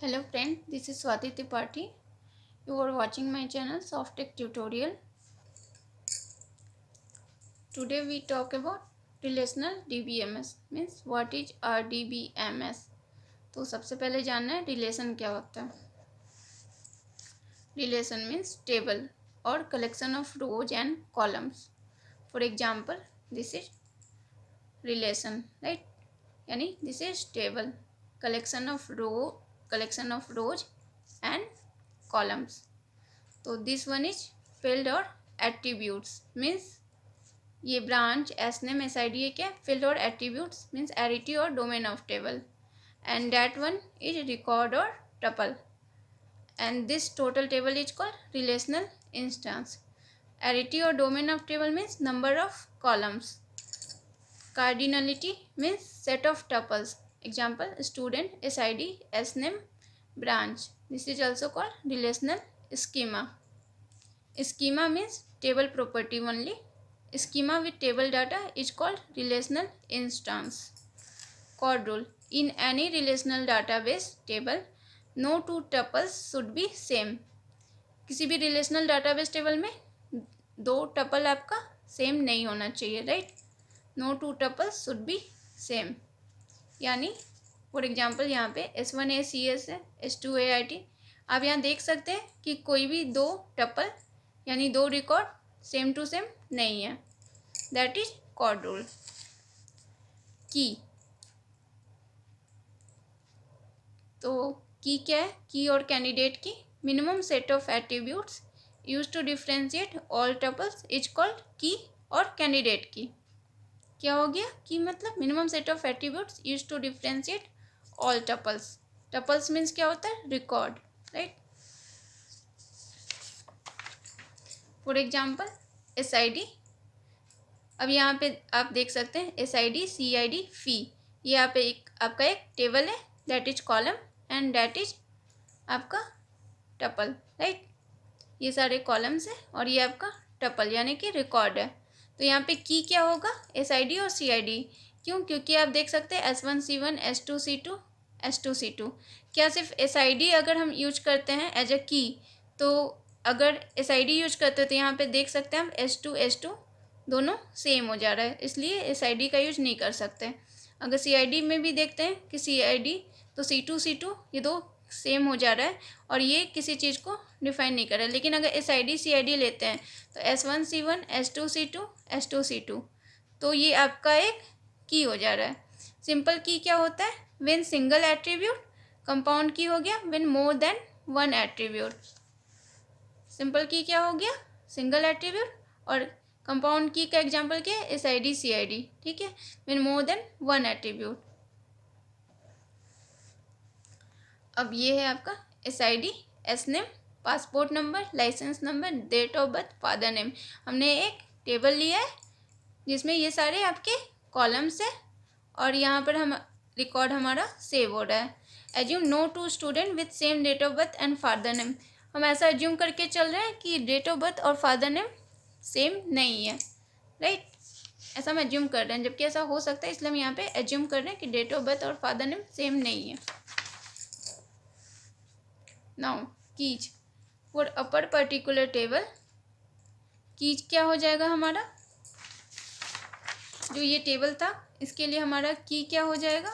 Hello friend, this is Swati Tripathi. You are watching my channel Softtech Tutorial. Today we talk about relational DBMS means what is RDBMS. तो सबसे पहले जानना है relation क्या होता है. Relation means table or collection of rows and columns. For example, this is relation, right? यानी this is table, collection of rows and columns. तो दिस वन इज फील्ड और एट्रीब्यूट्स मीन्स ये branch S name S I D है क्या field और attributes means arity और domain of table and that one is record और tuple and this total table is called relational instance. Arity और domain of table means number of columns. Cardinality means set of tuples. Example student S I D S name branch. This is also called relational schema. Schema means table property only. Schema with table data is called relational instance. Chord rule. In any relational database table, no two tuples should be same. किसी भी relational database table में दो tuple आपका same नहीं होना चाहिए, right? No two tuples should be same. यानी for example यहाँ पे S1A CS है, S2A IT. आप यहाँ देख सकते हैं कि कोई भी दो टपल यानी दो रिकॉर्ड सेम टू सेम नहीं है. That is called rule. Key. तो की क्या है? की और candidate key minimum set of attributes use to differentiate all tuples is called key और कैंडिडेट की. क्या हो गया? की मतलब minimum set of attributes use to differentiate all tuples. Tuples means क्या होता है? Record, right. For example S I D. अब यहाँ पे आप देख सकते हैं S I D C I D फी. ये यहाँ पे आपका एक टेबल है that is column and that is आपका टपल, राइट. ये सारे कॉलम्स हैं और ये आपका टपल यानी कि रिकॉर्ड है. तो यहाँ पे की क्या होगा? एस आई डी और सी आई डी. क्यों? क्योंकि आप देख सकते हैं S1C1 S2C2 S2C2. क्या सिर्फ एस आई डी अगर हम यूज करते हैं एज अ की, तो अगर एस आई डी यूज करते हैं तो यहाँ पे देख सकते हैं हम S2 दोनों सेम हो जा रहा है, इसलिए एस आई डी का यूज नहीं कर सकते. अगर सी आई डी में भी देखते हैं कि सी आई डी तो C2 ये दो सेम हो जा रहा है और ये किसी चीज़ को डिफाइन नहीं कर रहा है. लेकिन अगर S I D C I D लेते हैं तो S1C1 S2C2 S2C2 तो ये आपका एक की हो जा रहा है. सिंपल की क्या होता है? When single attribute. कंपाउंड की हो गया when more than one attribute. Simple की क्या हो गया? Single attribute. और कंपाउंड की का एग्जांपल क्या है? S I D C I D, ठीक है, when more than one attribute. अब ये है आपका S I D S name passport number licence number date of birth father name. हमने एक टेबल लिया है जिसमें ये सारे आपके कॉलम्स है और यहाँ पर हम रिकॉर्ड हमारा सेव हो रहा है. Assume no two student with same date of birth and father name. हम ऐसा एज्यूम करके चल रहे हैं कि डेट ऑफ बर्थ और फादर नेम सेम नहीं है, राइट. ऐसा हम एज्यूम कर रहे हैं जबकि ऐसा हो सकता है, इसलिए हम यहाँ पे एज्यूम कर रहे हैं कि डेट ऑफ बर्थ और फादर नेम सेम नहीं है. Now keys. For upper particular table keys क्या हो जाएगा हमारा? जो ये टेबल था इसके लिए हमारा की क्या हो जाएगा?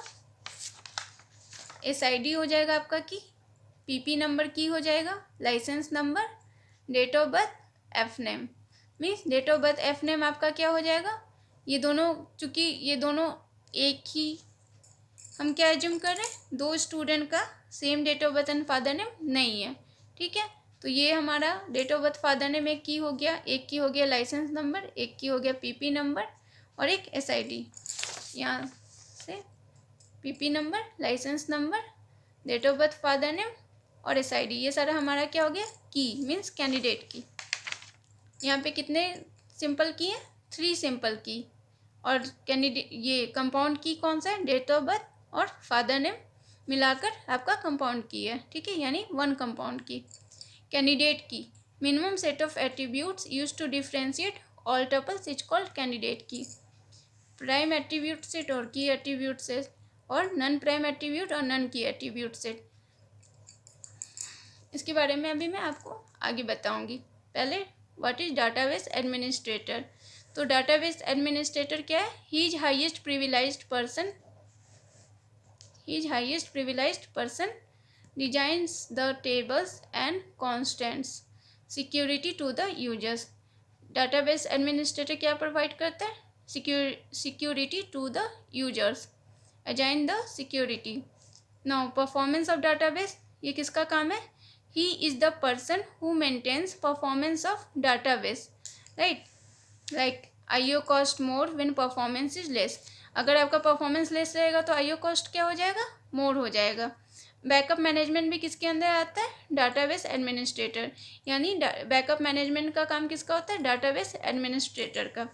एस आई डी हो जाएगा आपका की. पीपी नंबर की हो जाएगा. License number. Date of birth F name means date of birth F name आपका क्या हो जाएगा? ये दोनों चूँकि ये दोनों एक ही, हम क्या एज्यूम कर रहे हैं? दो स्टूडेंट का same date of birth and father name नहीं है, ठीक है. तो ये हमारा date of birth father name एक की हो गया, एक की हो गया लाइसेंस नंबर, एक की हो गया पीपी नंबर और एक एस आई डी. यहाँ से PP number licence number date of birth father name और एस आई डी, ये सारा हमारा क्या हो गया? की मीन्स कैंडिडेट की. यहाँ पे कितने सिंपल की है? 3 सिंपल की. और कैंडिडेट ये कंपाउंड की कौन सा है? डेट ऑफ बर्थ और फादर नेम मिलाकर आपका कंपाउंड की है, ठीक है, यानी 1 compound key. Candidate key minimum set of attributes use to differentiate all tuples is called candidate key. Prime attribute set और की एट्रीब्यूट सेट और नन प्राइम एट्रीब्यूट और नन की एट्रीब्यूट सेट. इसके बारे में अभी मैं आपको आगे बताऊंगी। पहले व्हाट इज डाटाबेस एडमिनिस्ट्रेटर। तो डाटाबेस एडमिनिस्ट्रेटर क्या है? He is highest privileged person designs the tables and constants security to the users। database administrator क्या प्रोवाइड करता है? security to the users, assign the security। now performance of database, ये किसका काम है? he is the person who maintains performance of database, right? like IO cost more when performance is less। अगर आपका performance less रहेगा तो IO cost क्या हो जाएगा? मोर हो जाएगा। बैकअप मैनेजमेंट भी किसके अंदर आता है? Database administrator. यानी बैकअप मैनेजमेंट का काम किसका होता है? डाटाबेस एडमिनिस्ट्रेटर का।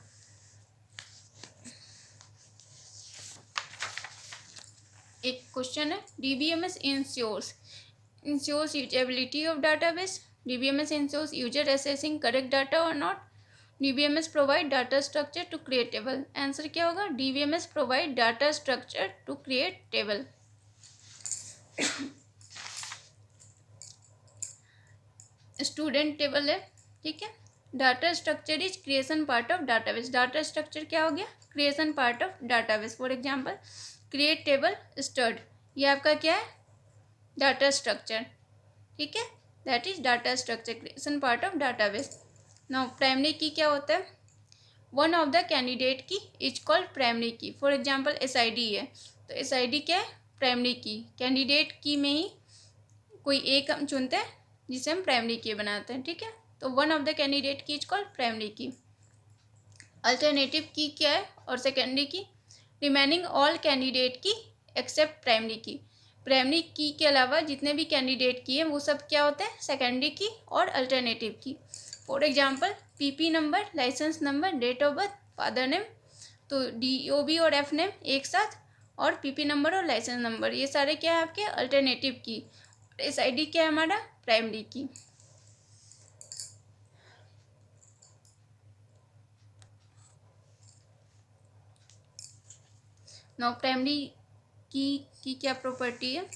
एक क्वेश्चन है, DBMS ensures usability of database. DBMS ensures user accessing correct data or not। DBMS provide data structure to create table। Answer क्या होगा? DBMS provide data structure to create table। Student table है, ठीक है। Data structure is creation part of database. Data structure क्या हो गया? Creation part of database. For example create table stud, ये आपका क्या है? डाटा स्ट्रक्चर, ठीक है। That is data structure, creation part of database. Now primary key क्या होता है? वन ऑफ द कैंडिडेट की is called primary key. For example SID है, तो SID क्या है? प्राइमरी की। कैंडिडेट की में ही कोई एक हम चुनते हैं जिसे हम प्राइमरी की बनाते हैं, ठीक है। तो वन ऑफ द कैंडिडेट की इज कॉल्ड प्राइमरी की। अल्टरनेटिव की क्या है? और सेकेंडरी की। रिमेनिंग ऑल कैंडिडेट की एक्सेप्ट प्राइमरी की। प्राइमरी की के अलावा जितने भी कैंडिडेट की हैं वो सब क्या होते हैं? सेकेंडरी की और alternative key. For example PP number, licence number, date of birth, father name, तो DOB और F नेम एक साथ, और PP नंबर और लाइसेंस नंबर, ये सारे क्या है आपके? अल्टरनेटिव की। SID क्या है हमारा? प्राइमरी की। नाउ प्राइमरी की क्या प्रॉपर्टी है?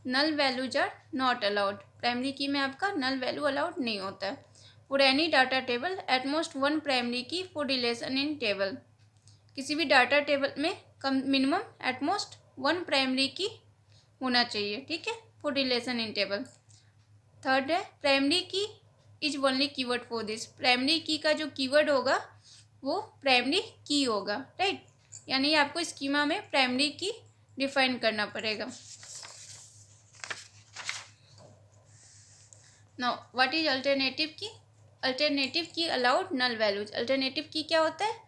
Null values are not allowed. Primary key में आपका नल वैल्यू अलाउड नहीं होता है। For any data table at most one primary key for relation in table. किसी भी डाटा टेबल में कम minimum at most one primary key होना चाहिए, ठीक है, for relation in table. Third है primary key is only keyword for this. Primary key का जो कीवर्ड होगा वो प्राइमरी की होगा, राइट। यानी आपको स्कीमा में प्राइमरी की डिफाइन करना पड़ेगा। नाउ व्हाट इज अल्टरनेटिव की? अल्टरनेटिव की अलाउड नल वैल्यूज। अल्टरनेटिव की क्या होता है?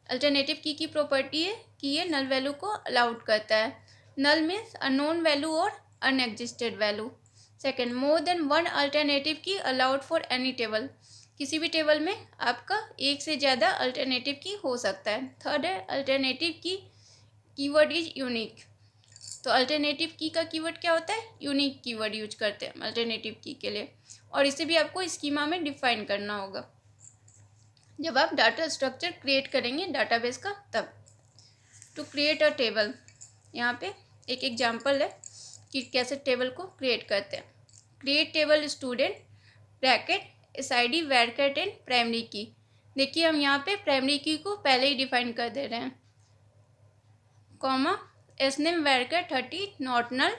अल्टरनेटिव की प्रॉपर्टी है कि ये नल वैल्यू को अलाउड करता है। नल मीन्स अननोन वैल्यू और unexisted value. Second, more than one alternative की अलाउड फॉर एनी टेबल। किसी भी टेबल में आपका एक से ज़्यादा अल्टरनेटिव की हो सकता है। थर्ड है अल्टरनेटिव की कीवर्ड इज यूनिक। तो अल्टरनेटिव की का कीवर्ड क्या होता है? यूनिक कीवर्ड यूज करते हैं अल्टरनेटिव की के लिए, और इसे भी आपको स्कीमा में डिफाइन करना होगा जब आप डाटा स्ट्रक्चर क्रिएट करेंगे डाटाबेस का तब। टू क्रिएट अ टेबल, यहाँ पे एक एग्जांपल है कि कैसे टेबल को क्रिएट करते हैं। Create table student bracket SID वैरकैट एंड प्राइमरी की। देखिए हम यहाँ पे प्राइमरी की को पहले ही डिफाइन कर दे रहे हैं, कॉमा S नेम वैरकैट 30 नॉट नल,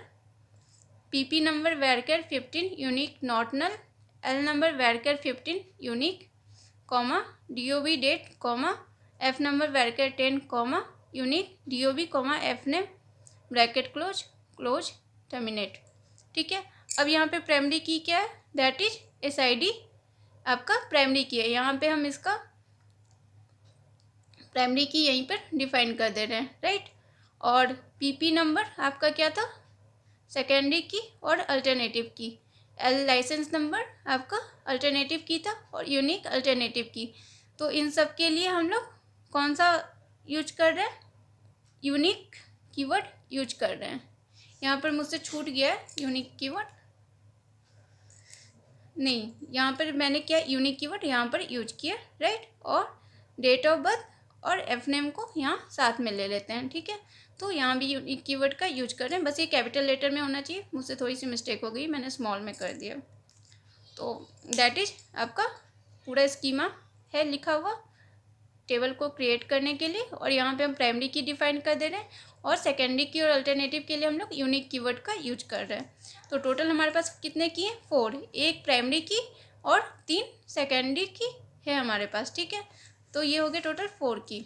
PP नंबर वैरकैट 15 unique not null, L number वैरकैट 15 unique, comma DOB date, comma F number वैरकैट 10 comma unique DOB comma F name bracket close terminate, ठीक है। अब यहाँ पे प्राइमरी की क्या है? दैट इज SID आपका प्राइमरी की है। यहाँ पे हम इसका प्राइमरी की यहीं पर डिफाइन कर दे रहे हैं, राइट। और PP नंबर आपका क्या था? सेकेंडरी की और अल्टरनेटिव की। L लाइसेंस नंबर आपका अल्टरनेटिव की था और यूनिक अल्टरनेटिव की। तो इन सब के लिए हम लोग कौन सा यूज कर रहे हैं? यूनिक कीवर्ड यूज कर रहे हैं। यहाँ पर मुझसे छूट गया है यूनिक कीवर्ड, नहीं, यहाँ पर मैंने क्या यूनिक कीवर्ड यहाँ पर यूज किया, राइट। और डेट ऑफ बर्थ और F नेम को यहाँ साथ में ले लेते हैं, ठीक है। तो यहाँ भी यूनिक कीवर्ड का यूज कर रहे हैं, बस ये कैपिटल लेटर में होना चाहिए। मुझसे थोड़ी सी मिस्टेक हो गई, मैंने स्मॉल में कर दिया। तो दैट इज आपका पूरा स्कीमा है लिखा हुआ टेबल को क्रिएट करने के लिए। और यहाँ पे हम प्राइमरी की डिफाइन कर दे रहे हैं और सेकेंडरी की और अल्टरनेटिव के लिए हम लोग यूनिक कीवर्ड का यूज कर रहे हैं। तो टोटल हमारे पास कितने की है? 4, एक प्राइमरी की और 3 सेकेंडरी की है हमारे पास, ठीक है। तो ये हो गए टोटल 4 की।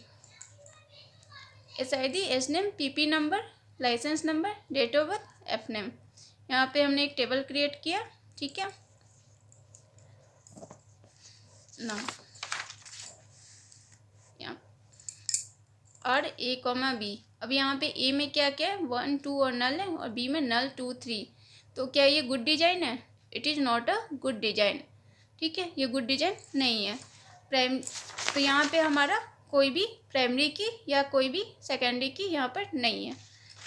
SID, SNAME, PP number, licence number, date of birth, FNAME। यहाँ पे हमने एक टेबल क्रिएट किया, ठीक है ना। और A, B। अब यहाँ पे A में क्या क्या है? 1, 2 और नल है, और B में नल 2, 3। तो क्या ये गुड डिजाइन है? It is not a good design, ठीक है, ये गुड डिजाइन नहीं है। तो यहाँ पे हमारा कोई भी प्राइमरी की या कोई भी सेकेंडरी की यहाँ पर नहीं है,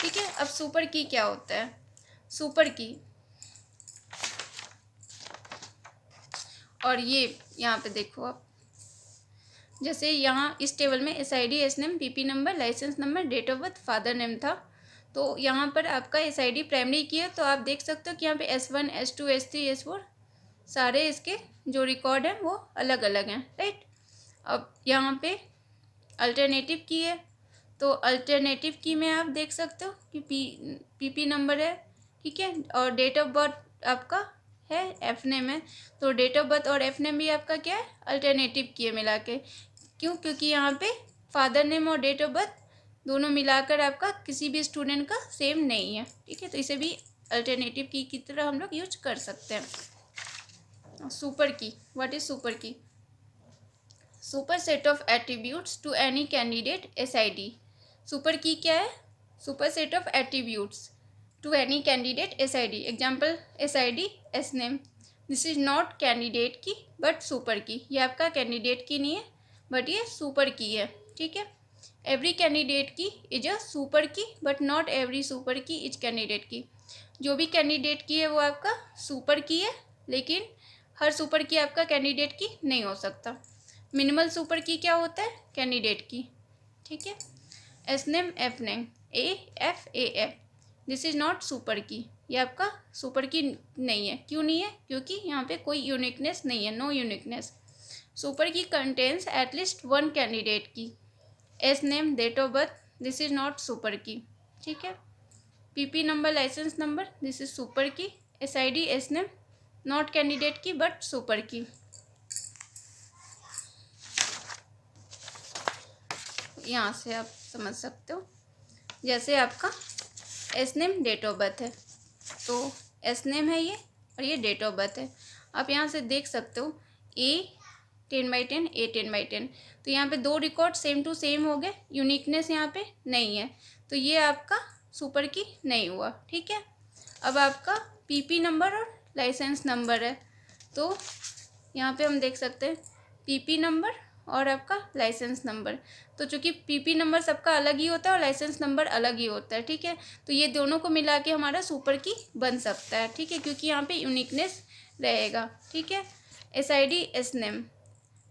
ठीक है। अब सुपर की क्या होता है? सुपर की, और ये यहाँ पे देखो आप, जैसे यहाँ इस टेबल में SID, SNAME, PP number, licence number, date of birth, father name था। तो यहाँ पर आपका SID प्राइमरी की है, तो आप देख सकते हो कि यहाँ पे S1, S2, S3, S4 सारे इसके जो रिकॉर्ड हैं वो अलग अलग हैं, राइट। अब यहाँ पे अल्टरनेटिव की है, तो अल्टरनेटिव की में आप देख सकते हो कि PP नंबर है, ठीक है, और डेट ऑफ बर्थ आपका है, FNAME है। तो डेट ऑफ बर्थ और FNAME भी आपका क्या है? अल्टरनेटिव की है मिला के। क्यों? क्योंकि यहाँ पे फादर नेम और डेट ऑफ बर्थ दोनों मिलाकर आपका किसी भी स्टूडेंट का सेम नहीं है, ठीक है। तो इसे भी अल्टरनेटिव की तरह हम लोग यूज कर सकते हैं। Super key, what is super key? Super set of attributes to any candidate SID। Super key क्या है? Super set of attributes to any candidate SID। Example SID, SNAME। This is not candidate key but super key. ये आपका candidate की नहीं है but ये super की है, ठीक है। एवरी कैंडिडेट की इज अ सुपर की बट नॉट एवरी सुपर की इज कैंडिडेट की। जो भी कैंडिडेट की है वो आपका सुपर की है, लेकिन हर सुपर की आपका कैंडिडेट की नहीं हो सकता। मिनिमल सुपर की क्या होता है? कैंडिडेट की, ठीक है। SNAME, FNAME, AF, this is not super key. ये आपका सुपर की नहीं है। क्यों नहीं है? क्योंकि यहाँ पे कोई यूनिकनेस नहीं है, no uniqueness. Super key contains at least 1 candidate key. SNAME, date of birth, this is not super key, ठीक है। PP number, licence number, this is super key. SID, SNAME, not candidate key but super key. यहाँ से आप समझ सकते हो, जैसे आपका SNAME डेट ऑफ बर्थ है, तो SNAME है ये और ये डेट ऑफ बर्थ है। आप यहाँ से देख सकते हो A 10/10, A 10/10। तो यहाँ पे 2 रिकॉर्ड सेम टू सेम हो गए, यूनिकनेस यहाँ पे नहीं है, तो ये आपका सुपर की नहीं हुआ, ठीक है। अब आपका PP नंबर और लाइसेंस नंबर है, तो यहाँ पे हम देख सकते हैं PP नंबर और आपका लाइसेंस नंबर। तो चूँकि PP नंबर सबका अलग ही होता है और लाइसेंस नंबर अलग ही होता है, ठीक है। तो ये दोनों को मिला के हमारा सुपर की बन सकता है, ठीक है, क्योंकि यहाँ पे यूनिकनेस रहेगा, ठीक है। SID, SNAME,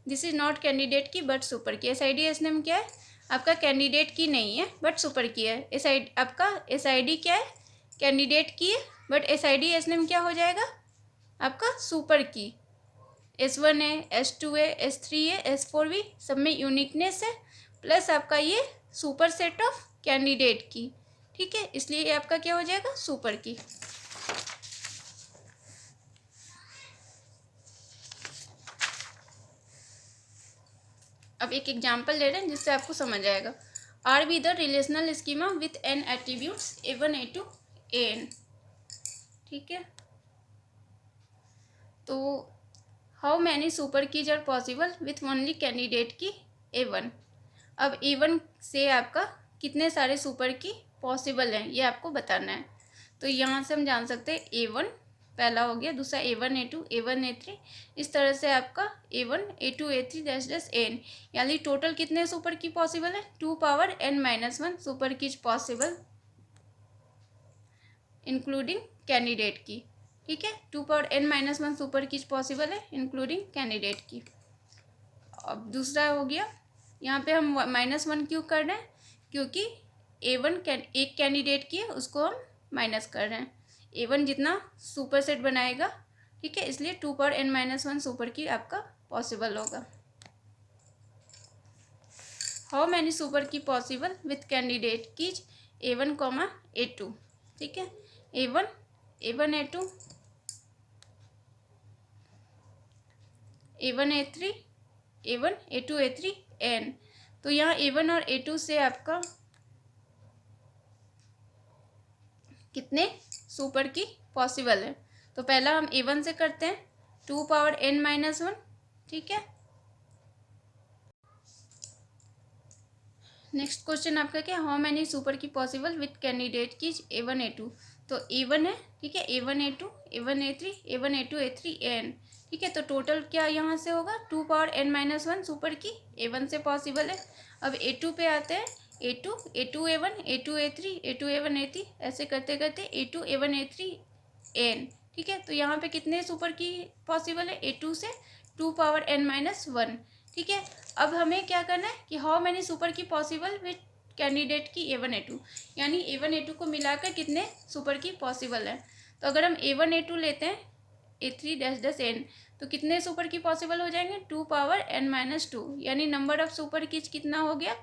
this is not candidate key but super key. SID, SNAME क्या है? आपका कैंडिडेट की नहीं है बट सुपर की है। आपका SID क्या है? कैंडिडेट की है, बट SID, SNAME क्या हो जाएगा? आपका सुपर की। S1 है, S2 है, S3 है, S4 भी, सब में यूनिकनेस है, प्लस आपका ये सुपर सेट ऑफ कैंडिडेट की, ठीक है, इसलिए ये आपका क्या हो जाएगा? सुपर की। अब एक एग्जाम्पल ले रहे हैं जिससे आपको समझ आएगा। R be the relational schema with n attributes A1, A2, AN, ठीक है। तो how many super keys are possible with only candidate key A1। अब A1 से आपका कितने सारे सुपर की पॉसिबल हैं ये आपको बताना है। तो यहाँ से हम जान सकते हैं A1 पहला हो गया, दूसरा A1, A2, A1, A3, इस तरह से आपका A1, A2, A3 dash AN, यानी टोटल कितने सुपर की पॉसिबल है? 2 power n-1 super keys possible including candidate की, ठीक है। 2 power n-1 super keys possible है इंक्लूडिंग कैंडिडेट की। अब दूसरा हो गया, यहाँ पे हम -1 क्यों कर रहे हैं? क्योंकि A1 एक कैंडिडेट की है, उसको हम माइनस कर रहे हैं। A1 जितना सुपर सेट बनाएगा ठीक है, इसलिए 2 पावर n-1 सुपर की आपका पॉसिबल होगा। हाउ मैनी सुपर की possible with candidate keys A1, A2। ठीक है, A1, A2, A1, A3, A1, A2, A3, N। तो यहाँ A1 और A2 से आपका कितने सुपर की पॉसिबल है? तो पहला हम A1 से करते हैं, 2 पावर n-1। ठीक है, नेक्स्ट क्वेश्चन आपका क्या, हाउ मैनी सुपर की possible with candidate key A1, A2। तो A1 है, ठीक है, A1, A2, A1, A3, A1, A2, A3, N। ठीक है, तो टोटल क्या यहाँ से होगा, 2 पावर n-1 सुपर की A1 से पॉसिबल है। अब A2 पे आते हैं, A2, A2, A1, A2, A3, A2, A1, A3, ऐसे करते करते A2, A1, A3, N। ठीक है, तो यहाँ पे कितने सुपर की पॉसिबल है, A2 से 2 पावर n-1। ठीक है, अब हमें क्या करना है कि हाउ मैनी सुपर की possible with candidate key A1, A2, यानी A1, A2 को मिलाकर कितने सुपर की पॉसिबल है। तो अगर हम A1, A2 लेते हैं, A3 डैश डैश N, तो कितने सुपर की पॉसिबल हो जाएंगे, 2 पावर n-2, यानी नंबर ऑफ सुपर की कितना हो गया,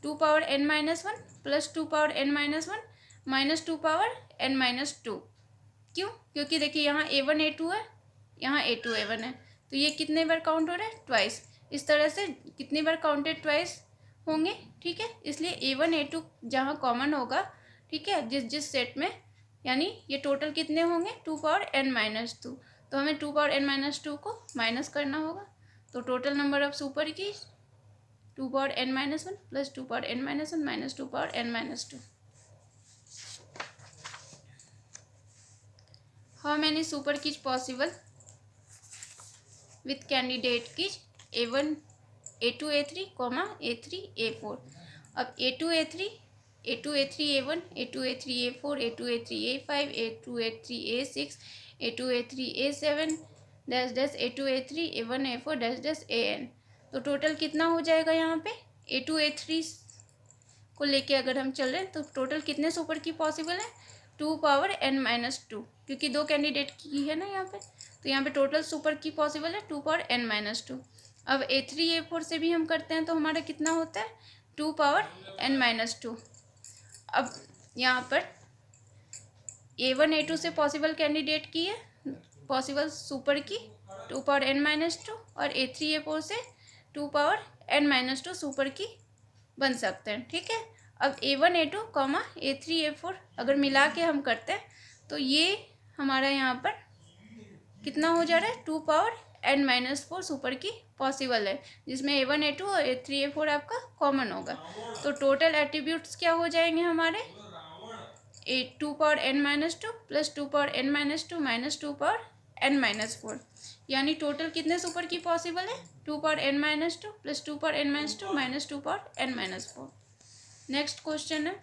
2 power n-1 plus 2 power n-1 minus 2 power n-2। क्यों, क्योंकि देखिए यहाँ A1, A2 है, यहाँ A2, A1 है, तो ये कितने बार काउंट हो रहा है, ट्वाइस। इस तरह से कितनी बार काउंटेड ट्वाइस होंगे। ठीक है, इसलिए A1, A2 जहाँ कॉमन होगा, ठीक है, जिस जिस सेट में, यानी ये टोटल कितने होंगे, 2 पावर n-2। तो हमें 2 पावर n-2 को माइनस करना होगा। तो टोटल नंबर ऑफ सुपर की 2 power n-1 plus 2 power n-1 minus 2 power n-2। How many super keys possible with candidate keys A1, A2, A3, A3, A4। अब A2, A3, A2, A3, A1, A2, A3, A4, A2, A3, A5, A2, A3, A6, A2, A3, A7 dash dash A2, A3, A1, A4 dash dash AN। तो total कितना हो जाएगा यहाँ पे, A2, A3 को लेके अगर हम चल रहे हैं तो टोटल कितने सुपर की पॉसिबल है, 2 पावर n-2, क्योंकि दो कैंडिडेट की है ना यहाँ पे, तो यहाँ पे टोटल सुपर की पॉसिबल है 2 पावर n-2। अब A3, A4 से भी हम करते हैं तो हमारा कितना होता है, 2 पावर n-2। अब यहाँ पर A1, A2 से पॉसिबल कैंडिडेट की है, पॉसिबल सुपर की 2 पावर n-2, और A3, A4 से 2 पावर n-2 सुपर की बन सकते हैं। ठीक है, अब A1, A2, A3, A4 अगर मिला के हम करते हैं तो ये हमारा यहाँ पर कितना हो जा रहा है, 2 पावर n-4 सुपर की पॉसिबल है, जिसमें A1, A2 और A3, A4 आपका कॉमन होगा। तो टोटल एट्रीब्यूट्स क्या हो जाएंगे हमारे, 2 power n-2 plus 2 power n-2 minus 2 power n-4, यानी टोटल कितने सुपर की पॉसिबल है, 2 power n-2 plus 2 power n-2 minus 2 power n-4। Next question है,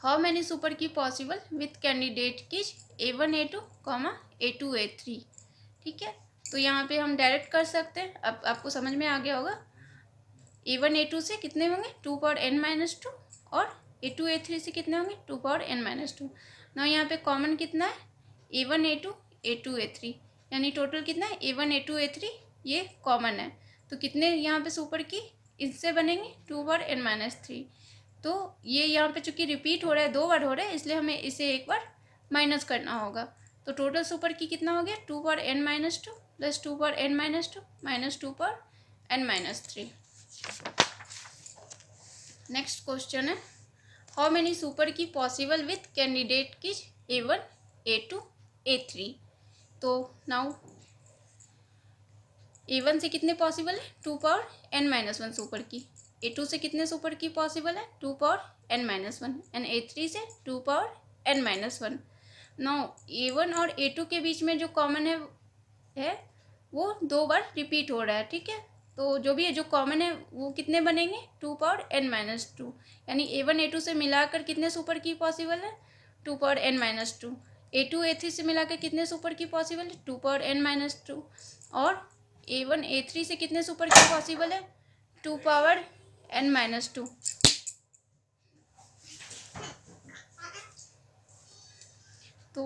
हाउ मैनी सुपर की possible with candidate key A1, A2, A2, A3। ठीक है, तो यहाँ पे हम डायरेक्ट कर सकते हैं, अब आपको समझ में आ गया होगा। A1, A2 से कितने होंगे, 2 पावर n-2, और A2, A3 से कितने होंगे, 2 पावर n-2। ना यहाँ पे कॉमन कितना है, A1, A2, A2, A3, यानी टोटल कितना है, A1, A2, A3 ये कॉमन है। तो कितने यहाँ पे सुपर की इससे बनेंगे, 2 पावर n-3। तो ये यहाँ पे चूंकि रिपीट हो रहा है, 2 बार हो रहा है, इसलिए हमें इसे एक बार माइनस करना होगा। तो टोटल सुपर की कितना हो गया, 2 power n-2 plus 2 power n-2 minus 2 power n-3। Next question है, हाउ मेनी सुपर की possible with candidate key A1, A2, A3। तो नाउ A1 से कितने पॉसिबल है, 2 पावर n-1 सुपर की, A2 से कितने सुपर की पॉसिबल है, 2 पावर n-1, एंड A3 से 2 पावर n-1। नाउ A1 और A2 के बीच में जो कॉमन है वो 2 बार रिपीट हो रहा है। ठीक है, तो जो भी है जो कॉमन है वो कितने बनेंगे, 2 पावर n-2, यानी A1, A2 से मिलाकर कितने सुपर की पॉसिबल है, 2 पावर n-2। A2, A3 से मिलाकर कितने सुपर की पॉसिबल है, 2 पावर n-2, और A1, A3 से कितने सुपर की पॉसिबल है, 2 पावर n-2। तो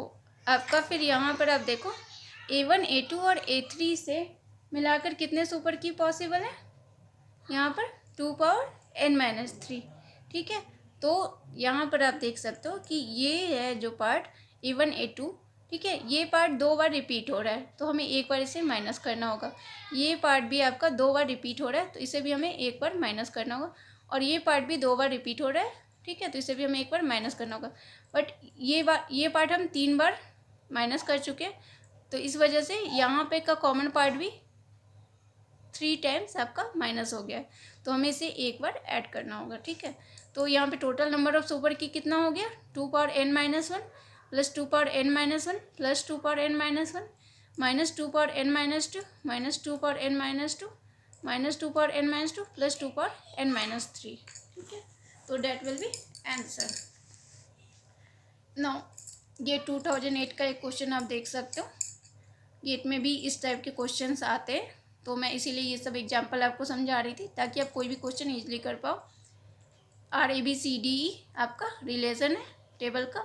आपका फिर यहाँ पर आप देखो A1 A2 और A3 से मिलाकर कितने सुपर की पॉसिबल है? यहाँ पर 2 पावर n-3, ठीक है। तो यहाँ पर आप देख सकते हो कि ये है जो पार्ट A1 A2, ठीक है, ये पार्ट 2 बार रिपीट हो रहा है, तो हमें एक बार इसे माइनस करना होगा। ये पार्ट भी आपका 2 बार रिपीट हो रहा है, तो इसे भी हमें एक बार माइनस करना होगा। और ये पार्ट भी 2 बार रिपीट हो रहा है, ठीक है, तो इसे भी हमें एक बार माइनस करना होगा। बट ये पार्ट हम 3 बार माइनस कर चुके हैं, तो इस वजह से यहाँ पे का कॉमन पार्ट भी 3 टाइम्स आपका माइनस हो गया है, तो हमें इसे एक बार ऐड करना होगा, ठीक है। तो यहाँ पे टोटल नंबर ऑफ सुपर की कितना हो गया? 2 power n-1 plus 2 power n-1 plus 2 power n-1 minus 2 power n-2 minus 2 power n-2 minus 2 power n-2 plus 2 power n-3, ठीक है। तो that will be answer. Now ये 2008 का एक क्वेश्चन आप देख सकते हो, गेट में भी इस टाइप के क्वेश्चंस आते हैं, तो मैं इसीलिए ये सब एग्जांपल आपको समझा रही थी ताकि आप कोई भी क्वेश्चन इजीली कर पाओ। RABCDE आपका रिलेशन है टेबल का,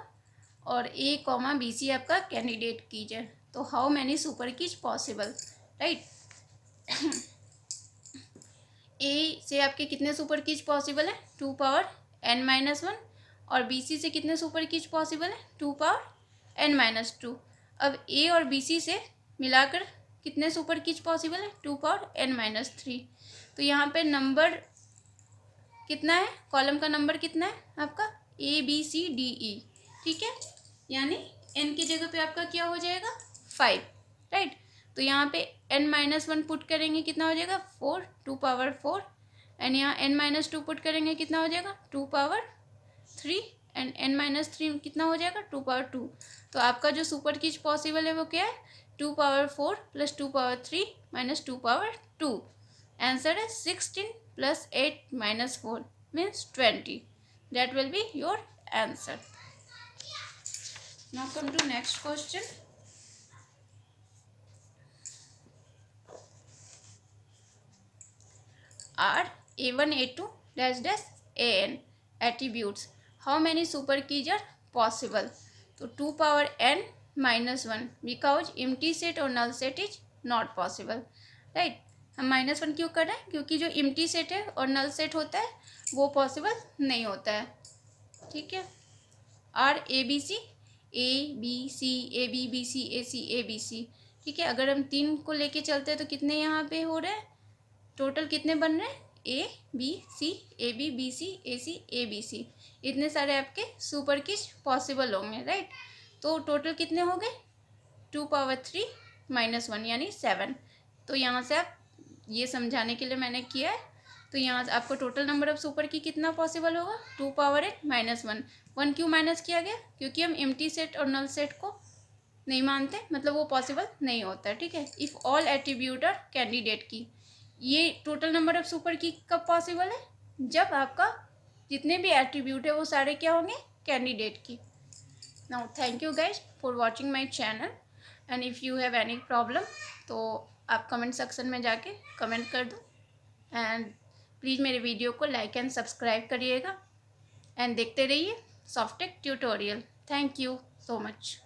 और A, BC आपका कैंडिडेट कीज है। तो how many super keys possible, right. A से आपके कितने सुपर कीज पॉसिबल है? 2 पावर n-1, और BC से कितने सुपर कीज पॉसिबल है? 2 पावर n-2। अब A और BC से मिलाकर कितने सुपर कीज पॉसिबल है? 2 पावर n-3। तो यहाँ पे नंबर कितना है? कॉलम का नंबर कितना है आपका? ABCDE, ठीक है, यानी n की जगह पे आपका क्या हो जाएगा? 5, राइट। तो यहाँ पे n-1 पुट करेंगे, कितना हो जाएगा? 4, 2 पावर 4, एंड यहाँ n-2 पुट करेंगे, कितना हो जाएगा? 2 पावर 3, एंड n-3 कितना हो जाएगा? 2 पावर 2। तो आपका जो सुपर कीज पॉसिबल है वो क्या है? 2 power 4 plus 2 power 3 minus 2 power 2। Answer है 16 plus 8 minus 4 means 20. That will be your answer. Now come to next question. Are A1 A2 dash dash AN attributes? How many super keys are possible? तो 2 power n-1 because empty set और null set is not possible, right. हम -1 क्यों कर रहे हैं? क्योंकि जो empty set है और null set होता है वो पॉसिबल नहीं होता है, ठीक है। RABC ABC AB BC AC ABC, ठीक है। अगर हम 3 को लेके चलते हैं तो कितने यहाँ पे हो रहे हैं? टोटल कितने बन रहे हैं? ABC AB BC AC ABC, इतने सारे आपके सुपर कीज पॉसिबल होंगे, राइट। तो टोटल कितने हो गए? 2 पावर 3 माइनस 1 यानी 7। तो यहाँ से आप ये समझाने के लिए मैंने किया है। तो यहाँ से आपको टोटल नंबर ऑफ सुपर की कितना पॉसिबल होगा? 2 पावर n-1। 1 क्यों माइनस किया गया? क्योंकि हम एम्प्टी सेट और नल सेट को नहीं मानते, मतलब वो पॉसिबल नहीं होता है, ठीक है। If all attribute are candidate key, ये टोटल नंबर ऑफ सुपर की कब पॉसिबल है? जब आपका जितने भी एट्रीब्यूट है वो सारे क्या होंगे? कैंडिडेट की। Now thank you guys for watching my channel, and if you have any problem तो आप कमेंट सेक्शन में जाके कमेंट कर दो, एंड प्लीज़ मेरे वीडियो को लाइक एंड सब्सक्राइब करिएगा, एंड देखते रहिए Softech tutorial. Thank you so much.